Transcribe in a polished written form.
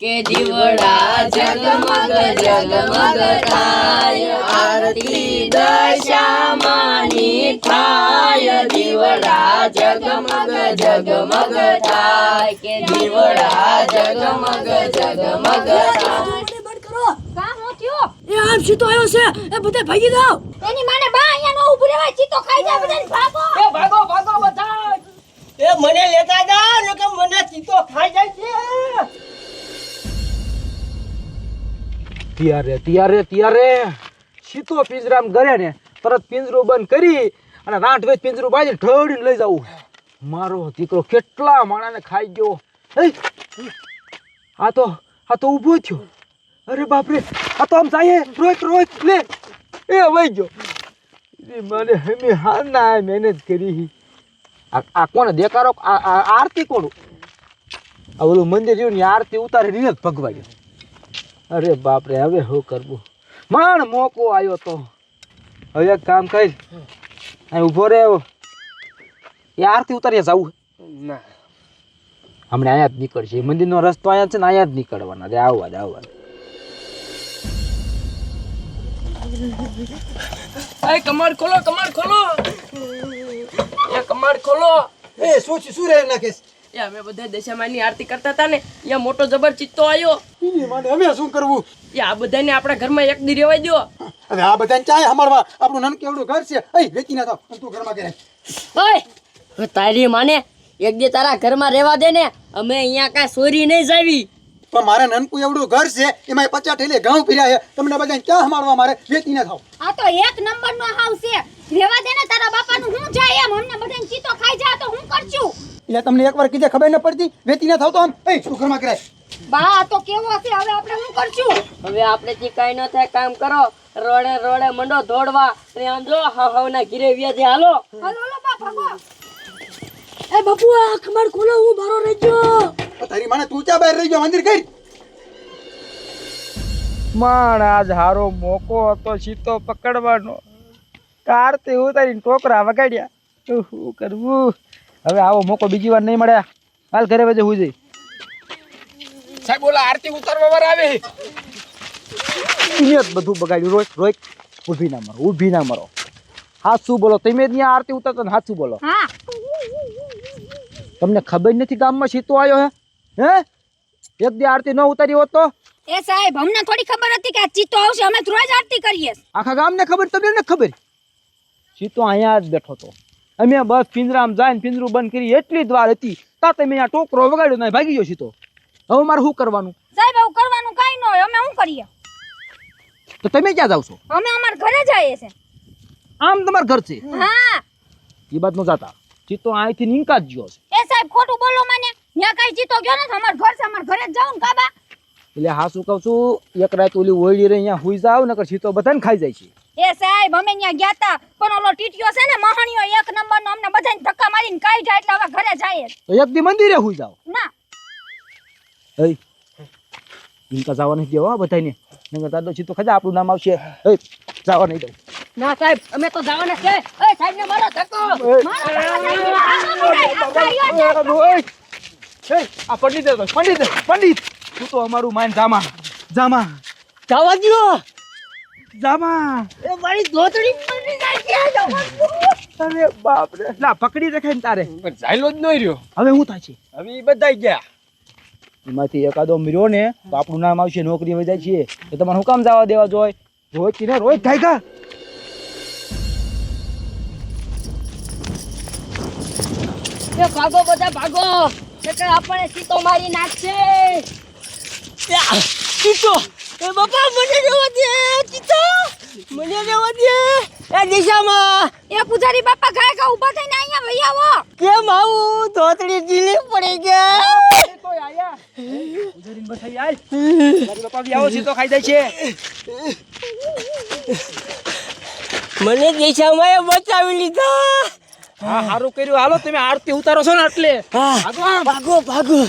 કે દીવડા જગમગ જગમગ થાય, આરતી દશામાની થાય, દીવડા જગમગ જગમગ થાય, કે દીવડા જગમગ જગમગ થાય. આમ સીતો આવ્યો છે એ બધા ભાગી જાવ. એની માને બા અહીંયા નો ઊભું રહેવાય, ચીતો ખાઈ જાય બધા. ભાગો એ ભાગો ભાગો બધા. એ મને લેતા જા નકે મને ચીતો ખાઈ જાય છે. ત્યારે સીતો પિંજરામ ગરે ને તરત પિંજરું બંધ કરી અને રાંઠ વેચ પિંજરું બાજી ઢળીને લઈ જાવું. મારો દીકરો કેટલા માણાને ખાઈ ગયો. આ તો ઊભો થયો. અરે બાપરે, આ તો આમ જાય રોક લે એ વઈ ગયો. મને હમી હારના મહેનત કરી. આ કોને દેખાડો? આ આરતી કોનું? આ ઓલું મંદિર રહ્યું ને આરતી ઉતારી રીને જ ભગવા ગયો. અરે બાપરે, હવે શું કરવું? માણ મોકો આવ્યો તો. હવે એક કામ કરી અહીં ઊભો રહે. એ આરતી ઉતારીએ જવું ના, હમણાં અહીંયા જ નીકળશે. મંદિરનો રસ્તો અહીંયા છે ને, અહીંયા જ નીકળવાના. આવવા એ કમાડ ખોલો એ કમાડ ખોલો. એ શું રે નાખેસ? એ અમે બધા દશામાની આરતી કરતા હતા ને, એ મોટો જબર ચિત્તો આવ્યો. ઈ માને હવે શું કરવું? એ આ બધાને આપણા ઘરમાં એક દી રહેવા દો. હવે આ બધાને ચાય હમારવા આપણું નાનું કેવડું ઘર છે. એ વેચી ના થાવ, તું ઘરમાં કરે. ઓય તારી માને એક દી તારા ઘરમાં રહેવા દે ને, અમે અહીંયા કાંઈ સોરી નહીં જાવી. પણ મારે નાનકું એવડું ઘર છે, એમાં 50 ઠેલે ઘઉં ફર્યા છે. તમને બધાને ક્યાં હમારવા? મારે વેચી ના થાવ. આ તો એક નંબર નો હાવ છે. રેવા દે ને તારા બાપાનું હું જાય એમ. અમને બધાને ચીતો ખાઈ જાય તો હું કરશું? એટલે તમને એકવાર કીધે ખબર ન પડતી? વેચી ના થાવ તો આમ એ તું ઘરમાં કરાય. બા આ તો કેવો છે, હવે આપણે શું કરશું? હવે આપણેથી કાંઈ ન થાય, કામ કરો. રોડે મંડો દોડવા. અને આમ જો હવના ઘીરે વ્યાજે હાલો. હાલો બા ભાગો. એ બાપુ આ કમાડ ખોલો, હું બારો રહી ગયો. તારી માને તું ચા બહાર રહી ગયો? મંદિર કરી. માણ આજ હારો મોકો હતો સીતો પકડવાનો. આરતી ઉતારીને ટોકરા વગાડ્યા. શું કરવું હવે? આવો મોકો બીજી વાર નહીં મળે. હાલ ઘરે વજે હું જઈ. સાહેબ ઓલા આરતી ઉતારવા વાર આવે. એને જ બધું બગાડ્યું. રોક ઊભી ના મરો. હાચું બોલો. તમે જ ત્યાં આરતી ઉતારતા ને હાચું બોલો. હા, તમને ખબર નથી ગામમાં સીતો આવ્યો હે? એક દી આરતી ન ઉતારી હોત તો? એ સાહેબ અમને થોડી ખબર હતી કે આ ચીતો આવશે. અમે તો રોજ આરતી કરીએ. આખા ગામને ખબર, તમને નથી ખબર? સીતો અહીંયા જ બેઠો તો. અમે બસ પિંજરામ જાય પિંજરું બંધ કરી એટલી જ વાર હતી તા તમે અહીંયા ટોકરો વગાડ્યો ને ભાગી ગયો સીતો. હવે મારે શું કરવાનું? સાહેબ આવું કરવાનું કાઈ ન હોય. અમે શું કરીએ? તો તમે ક્યાં જાવ છો? અમે અમાર ઘરે જઈએ છે. આમ તમારું ઘર છે? હા. એ બાદ નો જાતા. સીતો અહીંથી નીકળ જ ગયો છે. એ સાહેબ ખોટું બોલો મને. ન્યા કાઈ ચીતો ગયો ને અમાર ઘર છે. અમાર ઘરે જ જાવ ને કાબા. એટલે હાસું કહું છું, એક રાત ઓલી ઓયડી રહી અહીંયા હુઈ જાવ નકર સીતો બધાને ખાઈ જાય છે. એ સાહેબ અમે ન્યા ગયા તા, પણ ઓલો ટીટીયો છે ને મહાણીયો એક નંબર નો, અમને બધાને ધક્કા મારીને કાઈ જાય. એટલે હવે ઘરે જઈએ. તો એક દી મંદિરે હુઈ જાવ. ના એ ઇનકા જવા નહીં દેવા બધાને. નકર તારો સીતો ખાજા આપણું નામ આવશે. એ જવા નહીં દઉં. ના સાહેબ, અમે તો જવાના છે. એ સાહેબ ને મારો ધક્કો. આ પંડિત તું તો અમારું માન જામા જવા દ્યો. જામા. એ મારી ધોતડી પડી જાય છે. અરે બાપ રે, લા પકડી રખાય ને તારે. પણ જાયલો જ ન રહ્યો. હવે શું થાય છે? હવે ઈ બધા ગયા. એમાંથી એકાદો મર્યો ને તો આપણું નામ આવશે, નોકરી વહી જાય છે. તો તમારે શું કામ જવા દેવા જોઈએ? રોજ થાય કા? એ ભાગો બધા ભાગો. નકર આપણે સીતો મારી નાખશે. સીતો, એ બાપા મને રહેવા દે. સીતો મને રહેવા દે. એ દિશામાં એ પૂજારી બાપા ગાય કા ઊભા થઈને અહીંયા વઈ આવો. કેમ આવું? ધોતડી ઢીલી પડી ગયા. ઉજરીને બસાઈ આય. તારી બાપા બી આવો સીતો ખાઈ જાય છે. મને દિશામાં બચાવી લીધા. હા, સારું કર્યું. હાલો તમે આરતી ઉતારો છો ને એટલે ભાગો ભાગો.